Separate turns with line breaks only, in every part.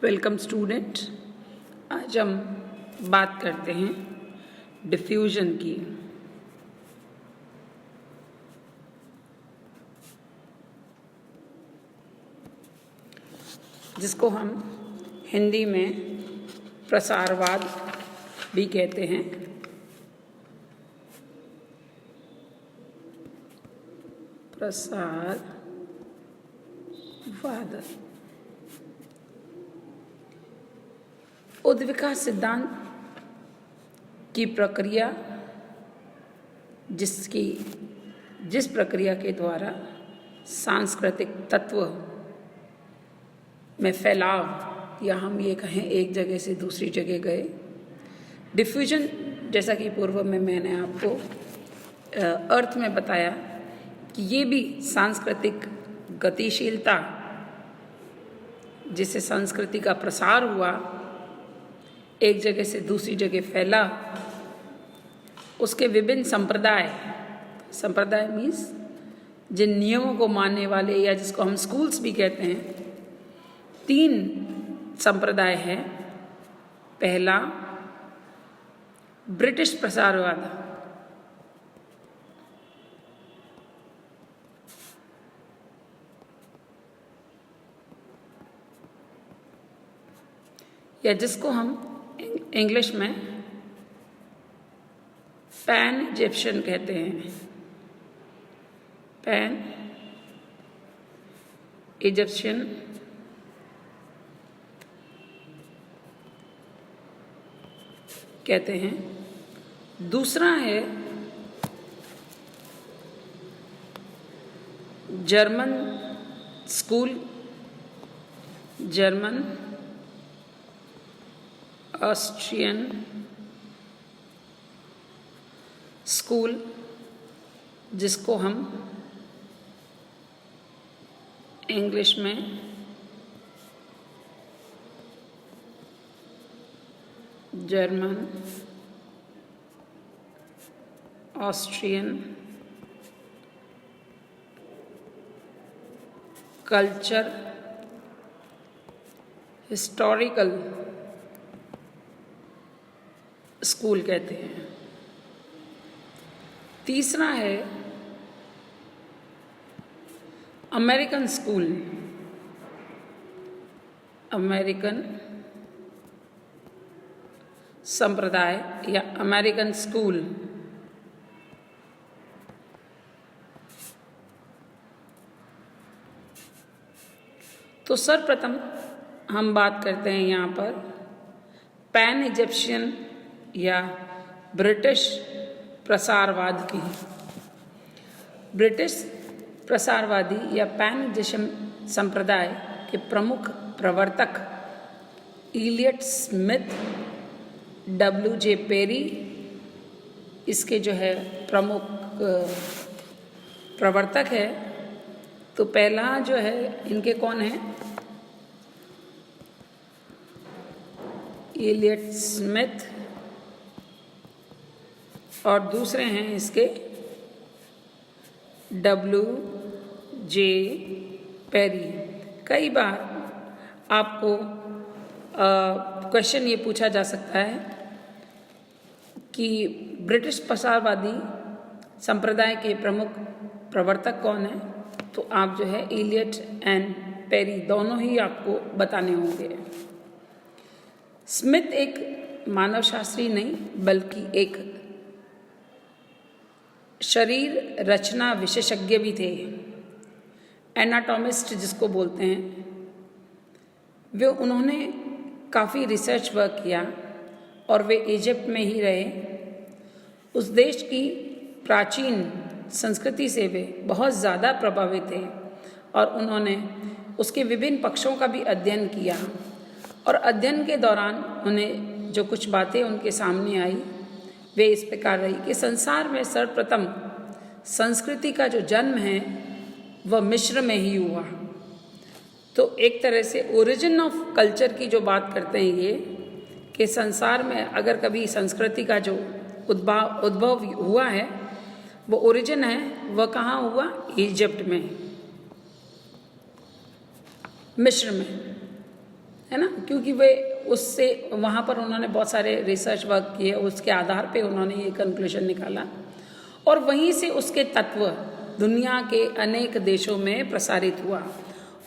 Welcome student. आज हम बात करते हैं डिफ्यूजन की। जिसको हम हिंदी में प्रसारवाद भी कहते हैं। प्रसारवाद उद्विकास सिद्धांत की प्रक्रिया, जिस प्रक्रिया के द्वारा सांस्कृतिक तत्व में फैलाव, या हम ये कहें एक जगह से दूसरी जगह गए। डिफ्यूजन, जैसा कि पूर्व में मैंने आपको अर्थ में बताया कि ये भी सांस्कृतिक गतिशीलता, जिससे संस्कृति का प्रसार हुआ, एक जगह से दूसरी जगह फैला, उसके विभिन्न संप्रदाय मीन्स जिन नियमों को मानने वाले, या जिसको हम स्कूल्स भी कहते हैं, 3 संप्रदाय हैं। पहला ब्रिटिश प्रसारवाद, या जिसको हम इंग्लिश में पैन इजिप्शियन कहते हैं। पैन इजिप्शियन कहते हैं। दूसरा है German school, German Austrian school, जिसको हम इंग्लिश में German Austrian culture historical school कहते हैं। तीसरा है अमेरिकन स्कूल, अमेरिकन संप्रदाय या अमेरिकन स्कूल। तो सर्वप्रथम हम बात करते हैं यहाँ पर पैन इजिप्शियन या ब्रिटिश प्रसारवाद की। ब्रिटिश प्रसारवादी या पैन इजिप्शियन संप्रदाय के प्रमुख प्रवर्तक इलियट स्मिथ, W.J. पेरी इसके जो है प्रमुख प्रवर्तक है। तो पहला जो है इनके कौन है? इलियट स्मिथ, और दूसरे हैं इसके W.J. पेरी। कई बार आपको क्वेश्चन ये पूछा जा सकता है कि ब्रिटिश प्रसारवादी संप्रदाय के प्रमुख प्रवर्तक कौन है, तो आप जो है इलियट एंड पेरी दोनों ही आपको बताने होंगे। स्मिथ एक मानवशास्त्री नहीं, बल्कि एक शरीर रचना विशेषज्ञ भी थे, एनाटॉमिस्ट जिसको बोलते हैं। वे उन्होंने काफ़ी रिसर्च वर्क किया और वे इजिप्ट में ही रहे। उस देश की प्राचीन संस्कृति से वे बहुत ज़्यादा प्रभावित थे और उन्होंने उसके विभिन्न पक्षों का भी अध्ययन किया। और अध्ययन के दौरान उन्हें जो कुछ बातें उनके सामने आई, वे इस प्रकार रही कि संसार में सर्वप्रथम संस्कृति का जो जन्म है वह मिस्र में ही हुआ। तो एक तरह से ओरिजिन ऑफ कल्चर की जो बात करते हैं ये, कि संसार में अगर कभी संस्कृति का जो उद्भव हुआ है, वो ओरिजिन है, वह कहाँ हुआ? इजिप्ट में, मिस्र में। है ना, क्योंकि वे उससे वहाँ पर उन्होंने बहुत सारे रिसर्च वर्क किए, उसके आधार पे उन्होंने ये कंक्लूजन निकाला और वहीं से उसके तत्व दुनिया के अनेक देशों में प्रसारित हुआ।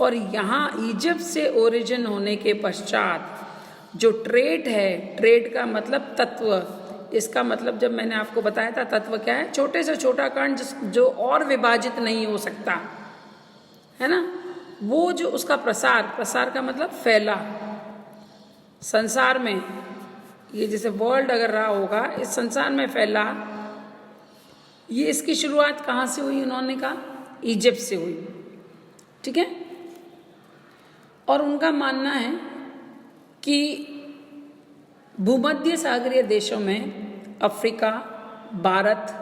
और यहाँ इजिप्ट से ओरिजिन होने के पश्चात जो ट्रेड है, ट्रेड का मतलब तत्व, इसका मतलब जब मैंने आपको बताया था तत्व क्या है, छोटे से छोटा कण जो और विभाजित नहीं हो सकता, है ना, वो जो उसका प्रसार का मतलब फैला संसार में, ये जैसे वर्ल्ड अगर रहा होगा, इस संसार में फैला, ये इसकी शुरुआत कहाँ से हुई, उन्होंने कहा इजिप्ट से हुई। ठीक है। और उनका मानना है कि भूमध्य सागरीय देशों में अफ्रीका, भारत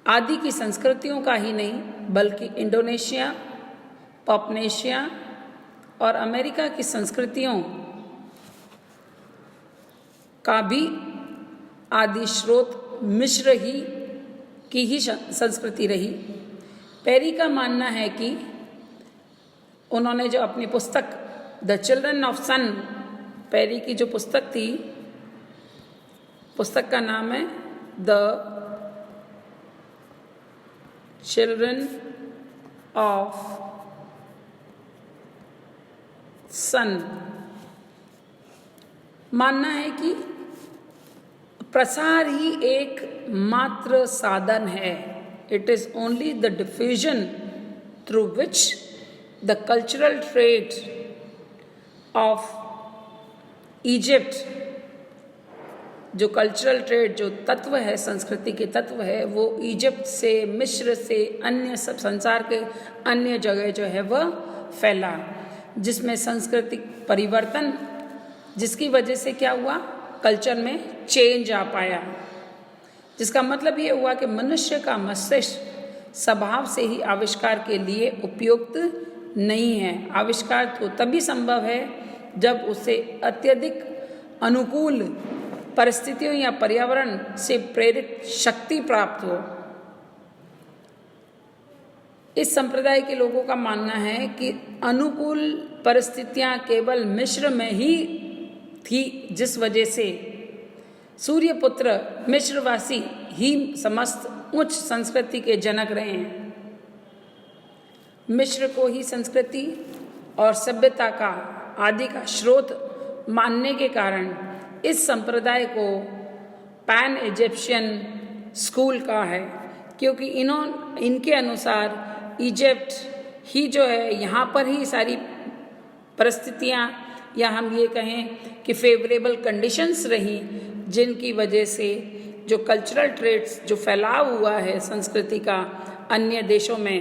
आदि की संस्कृतियों का ही नहीं बल्कि इंडोनेशिया, पॉपनेशिया और अमेरिका की संस्कृतियों का भी आदि स्रोत मिस्र की ही संस्कृति रही। पेरी का मानना है कि उन्होंने जो अपनी पुस्तक the children of sun, Perry की जो पुस्तक थी, पुस्तक का नाम है द चिल्ड्रन ऑफ सन, मानना है कि प्रसार ही एक मात्र साधन है। It is only the diffusion through which the cultural trade off Egypt, जो कल्चरल ट्रेड, जो तत्व है, संस्कृति के तत्व है, वो इजिप्ट से, मिस्र से, अन्य सब संसार के अन्य जगह जो है वह फैला, जिसमें सांस्कृतिक परिवर्तन, जिसकी वजह से क्या हुआ, कल्चर में चेंज आ पाया, जिसका मतलब ये हुआ कि मनुष्य का मस्तिष्क स्वभाव से ही आविष्कार के लिए उपयुक्त नहीं है। आविष्कार तो तभी संभव है जब उसे अत्यधिक अनुकूल परिस्थितियों या पर्यावरण से प्रेरित शक्ति प्राप्त हो। इस संप्रदाय के लोगों का मानना है कि अनुकूल परिस्थितियां केवल मिस्र में ही थी, जिस वजह से सूर्यपुत्र मिस्रवासी ही समस्त उच्च संस्कृति के जनक रहे हैं। मिस्र को ही संस्कृति और सभ्यता का आदि का स्रोत मानने के कारण इस संप्रदाय को पैन इजिप्शियन स्कूल का है, क्योंकि इनके अनुसार इजिप्ट ही जो है, यहाँ पर ही सारी परिस्थितियाँ, या हम ये कहें कि फेवरेबल कंडीशंस रही, जिनकी वजह से जो कल्चरल ट्रेड्स, जो फैलाव हुआ है संस्कृति का अन्य देशों में,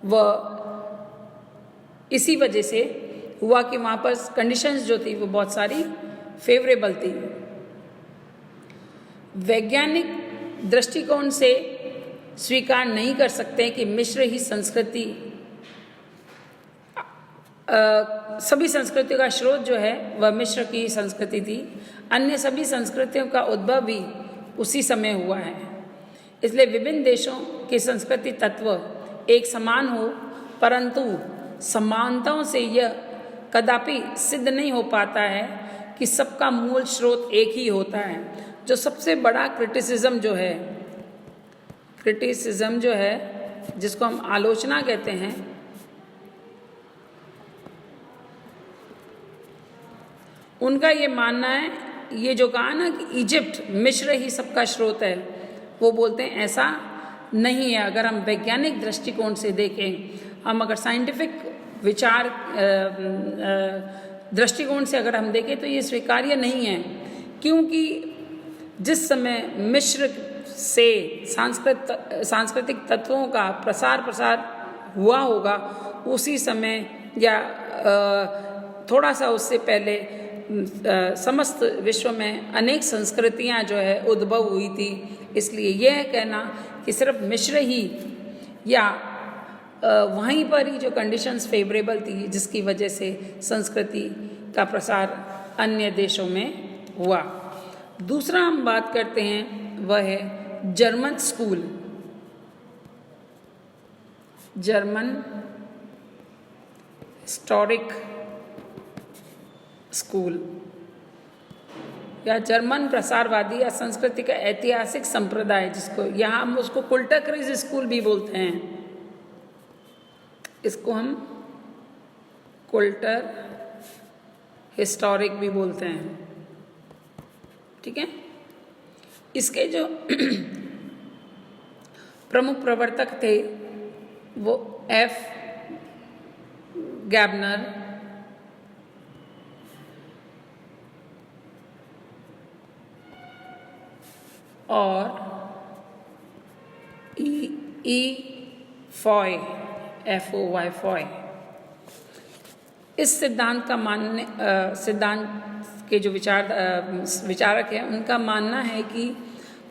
वह इसी वजह से हुआ कि वहाँ पर कंडीशंस जो थी वो बहुत सारी फेवरेबल थी। वैज्ञानिक दृष्टिकोण से स्वीकार नहीं कर सकते कि मिस्र ही संस्कृति, सभी संस्कृतियों का स्रोत जो है वह मिस्र की संस्कृति थी। अन्य सभी संस्कृतियों का उद्भव भी उसी समय हुआ है। इसलिए विभिन्न देशों के संस्कृति तत्व एक समान हो, परंतु समानताओं से यह कदापि सिद्ध नहीं हो पाता है कि सबका मूल स्रोत एक ही होता है। जो सबसे बड़ा क्रिटिसिज्म जो है, जिसको हम आलोचना कहते हैं, उनका ये मानना है, ये जो कहा ना कि इजिप्ट, मिस्र ही सबका स्रोत है, वो बोलते हैं ऐसा नहीं है। अगर हम वैज्ञानिक दृष्टिकोण से देखें, हम अगर साइंटिफिक विचार दृष्टिकोण से अगर हम देखें तो ये स्वीकार्य नहीं है, क्योंकि जिस समय मिस्र से सांस्कृतिक तत्वों का प्रसार हुआ होगा, उसी समय या थोड़ा सा उससे पहले समस्त विश्व में अनेक संस्कृतियां जो है उद्भव हुई थी। इसलिए यह कहना कि सिर्फ मिस्र ही या वहीं पर ही जो कंडीशंस फेवरेबल थी, जिसकी वजह से संस्कृति का प्रसार अन्य देशों में हुआ। दूसरा हम बात करते हैं, वह है German school. German historic school या जर्मन प्रसारवादी या संस्कृति का ऐतिहासिक संप्रदाय, जिसको यहाँ हम उसको कुल्टक्रिज स्कूल भी बोलते हैं, इसको हम कुल्टर हिस्टोरिक भी बोलते हैं, ठीक है। इसके जो प्रमुख प्रवर्तक थे वो एफ गैबनर और ई फॉय, FOY फॉय। इस सिद्धांत के जो विचारक हैं उनका मानना है कि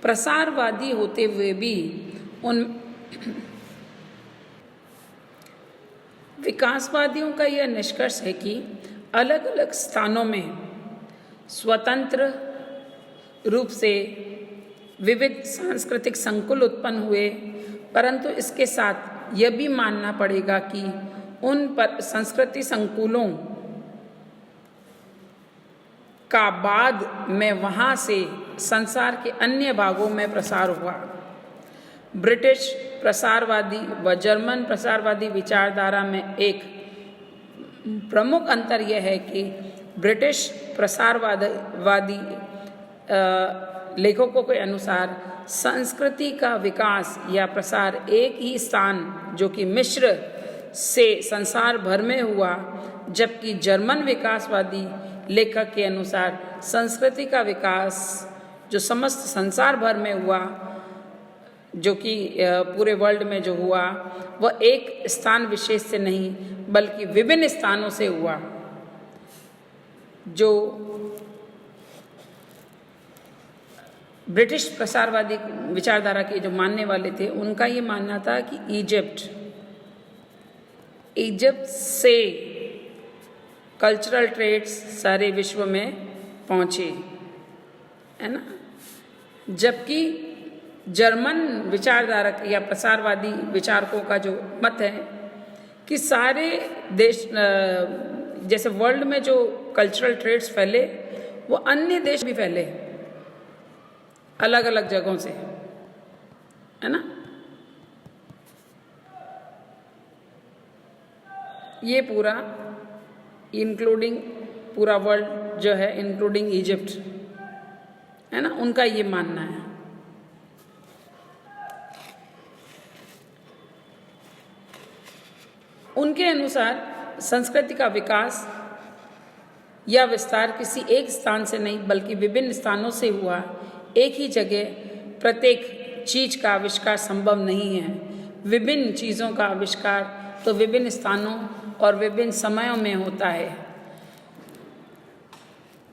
प्रसारवादी होते हुए भी उन विकासवादियों का यह निष्कर्ष है कि अलग अलग स्थानों में स्वतंत्र रूप से विविध सांस्कृतिक संकुल उत्पन्न हुए, परंतु इसके साथ यह भी मानना पड़ेगा कि उन पर संस्कृति संकुलों का बाद में वहाँ से संसार के अन्य भागों में प्रसार हुआ। ब्रिटिश प्रसारवादी व जर्मन प्रसारवादी विचारधारा में एक प्रमुख अंतर यह है कि ब्रिटिश प्रसारवादी लेखकों के अनुसार संस्कृति का विकास या प्रसार एक ही स्थान जो कि मिस्र से संसार भर में हुआ, जबकि जर्मन विकासवादी लेखक के अनुसार संस्कृति का विकास जो समस्त संसार भर में हुआ, जो कि पूरे वर्ल्ड में जो हुआ, वह एक स्थान विशेष से नहीं बल्कि विभिन्न स्थानों से हुआ। जो ब्रिटिश प्रसारवादी विचारधारा के जो मानने वाले थे उनका ये मानना था कि इजिप्ट से कल्चरल ट्रेड्स सारे विश्व में पहुँचे, है ना। जबकि जर्मन विचारधारक या प्रसारवादी विचारकों का जो मत है कि सारे देश, जैसे वर्ल्ड में जो कल्चरल ट्रेड्स फैले वो अन्य देश भी फैले अलग अलग जगहों से, है ना। ये पूरा इंक्लूडिंग पूरा वर्ल्ड जो है इंक्लूडिंग इजिप्ट, है ना, उनका ये मानना है। उनके अनुसार संस्कृति का विकास या विस्तार किसी एक स्थान से नहीं बल्कि विभिन्न स्थानों से हुआ। एक ही जगह प्रत्येक चीज का आविष्कार संभव नहीं है। विभिन्न चीज़ों का आविष्कार तो विभिन्न स्थानों और विभिन्न समयों में होता है।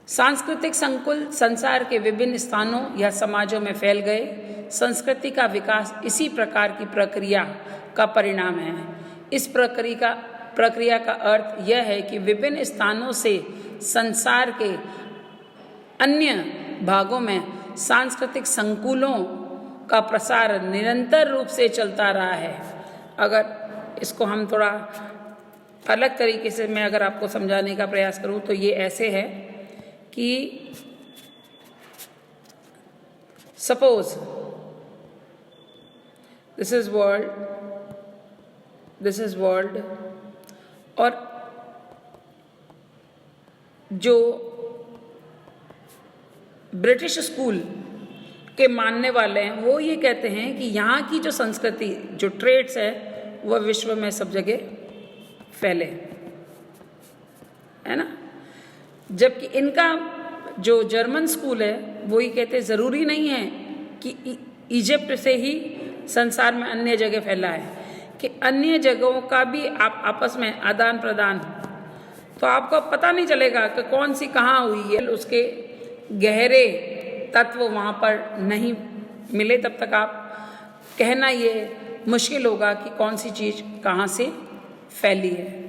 सांस्कृतिक संकुल संसार के विभिन्न स्थानों या समाजों में फैल गए। संस्कृति का विकास इसी प्रकार की प्रक्रिया का परिणाम है। इस प्रक्रिया का अर्थ यह है कि विभिन्न स्थानों से संसार के अन्य भागों में सांस्कृतिक संकुलों का प्रसार निरंतर रूप से चलता रहा है। अगर इसको हम थोड़ा अलग तरीके से मैं अगर आपको समझाने का प्रयास करूं तो ये ऐसे है कि सपोज दिस इज वर्ल्ड और जो ब्रिटिश स्कूल के मानने वाले हैं वो ये कहते हैं कि यहाँ की जो संस्कृति जो ट्रेड्स है वह विश्व में सब जगह फैले, है ना। जबकि इनका जो जर्मन स्कूल है वो ये कहते ज़रूरी नहीं है कि इजिप्ट से ही संसार में अन्य जगह फैला है, कि अन्य जगहों का भी आप आपस में आदान प्रदान, तो आपको पता नहीं चलेगा कि कौन सी कहाँ हुई है। उसके गहरे तत्व वहाँ पर नहीं मिले तब तक आप कहना ये मुश्किल होगा कि कौन सी चीज़ कहाँ से फैली है।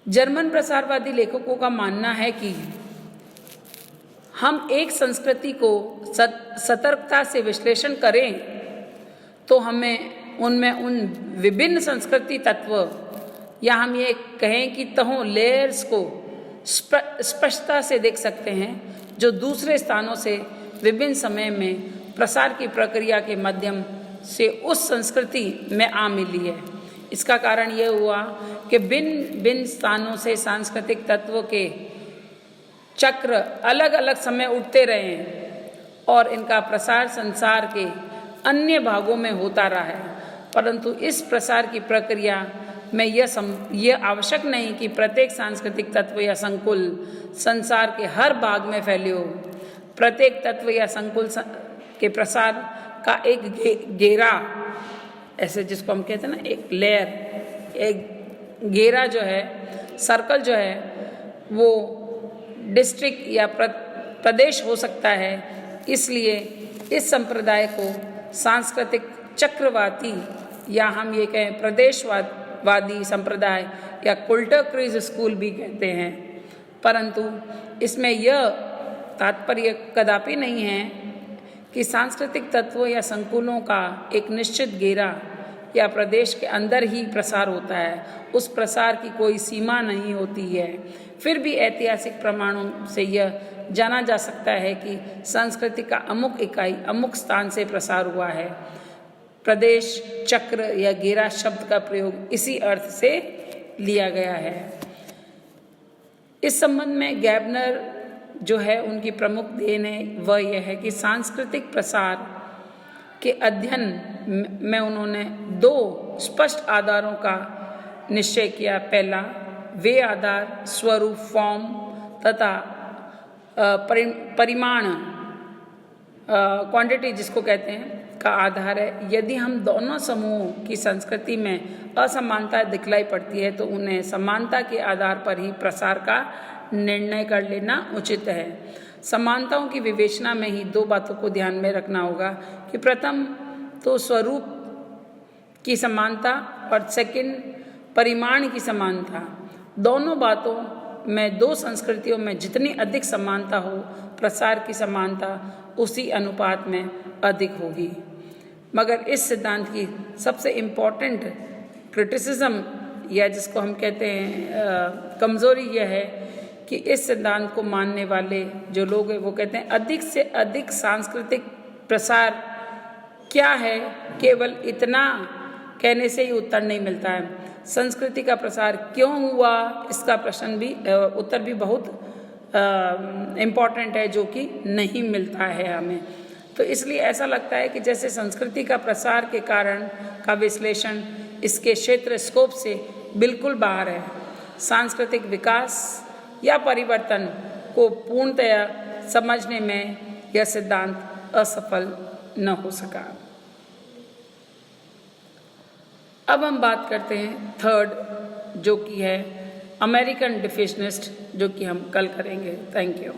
जर्मन प्रसारवादी लेखकों का मानना है कि हम एक संस्कृति को सतर्कता से विश्लेषण करें तो हमें उनमें उन विभिन्न संस्कृति तत्व या हम ये कहें कि तहों लेयर्स को स्पष्टता से देख सकते हैं जो दूसरे स्थानों से विभिन्न समय में प्रसार की प्रक्रिया के माध्यम से उस संस्कृति में आ मिली है। इसका कारण यह हुआ कि भिन्न भिन्न स्थानों से सांस्कृतिक तत्वों के चक्र अलग अलग समय उठते रहे हैं और इनका प्रसार संसार के अन्य भागों में होता रहा है, परंतु इस प्रसार की प्रक्रिया में यह आवश्यक नहीं कि प्रत्येक सांस्कृतिक तत्व या संकुल संसार के हर भाग में फैले हो। प्रत्येक तत्व या संकुल के प्रसार का एक घेरा, ऐसे जिसको हम कहते हैं ना, एक लेयर, एक घेरा जो है, सर्कल जो है, वो डिस्ट्रिक्ट या प्रदेश हो सकता है। इसलिए इस संप्रदाय को सांस्कृतिक चक्रवाती या हम ये कहें प्रदेशवादी संप्रदाय या कुल्टर क्रीज स्कूल भी कहते हैं, परंतु इसमें यह तात्पर्य कदापि नहीं है कि सांस्कृतिक तत्वों या संकुलों का एक निश्चित घेरा या प्रदेश के अंदर ही प्रसार होता है, उस प्रसार की कोई सीमा नहीं होती है। फिर भी ऐतिहासिक प्रमाणों से यह जाना जा सकता है कि संस्कृति का अमुक इकाई अमुक स्थान से प्रसार हुआ है। प्रदेश, चक्र या घेरा शब्द का प्रयोग इसी अर्थ से लिया गया है। इस संबंध में गैबनर जो है उनकी प्रमुख देन है वह यह है कि सांस्कृतिक प्रसार के अध्ययन में उन्होंने दो स्पष्ट आधारों का निश्चय किया। पहला, वे आधार स्वरूप, फॉर्म तथा परिमाण, क्वांटिटी जिसको कहते हैं, का आधार है। यदि हम दोनों समूहों की संस्कृति में असमानता दिखलाई पड़ती है तो उन्हें समानता के आधार पर ही प्रसार का निर्णय कर लेना उचित है। समानताओं की विवेचना में ही दो बातों को ध्यान में रखना होगा कि प्रथम तो स्वरूप की समानता और सेकंड परिमाण की समानता। दोनों बातों में, दो संस्कृतियों में जितनी अधिक समानता हो, प्रसार की समानता उसी अनुपात में अधिक होगी। मगर इस सिद्धांत की सबसे इम्पोर्टेंट क्रिटिसिज्म या जिसको हम कहते हैं कमज़ोरी यह है कि इस सिद्धांत को मानने वाले जो लोग हैं वो कहते हैं अधिक से अधिक सांस्कृतिक प्रसार क्या है, केवल इतना कहने से ही उत्तर नहीं मिलता है। संस्कृति का प्रसार क्यों हुआ, इसका प्रश्न भी उत्तर भी बहुत इम्पॉर्टेंट है जो कि नहीं मिलता है हमें। तो इसलिए ऐसा लगता है कि जैसे संस्कृति का प्रसार के कारण का विश्लेषण इसके क्षेत्र स्कोप से बिल्कुल बाहर है। सांस्कृतिक विकास या परिवर्तन को पूर्णतया समझने में यह सिद्धांत असफल न हो सका। अब हम बात करते हैं थर्ड, जो कि है अमेरिकन डिफिशनिस्ट, जो कि हम कल करेंगे। Thank you.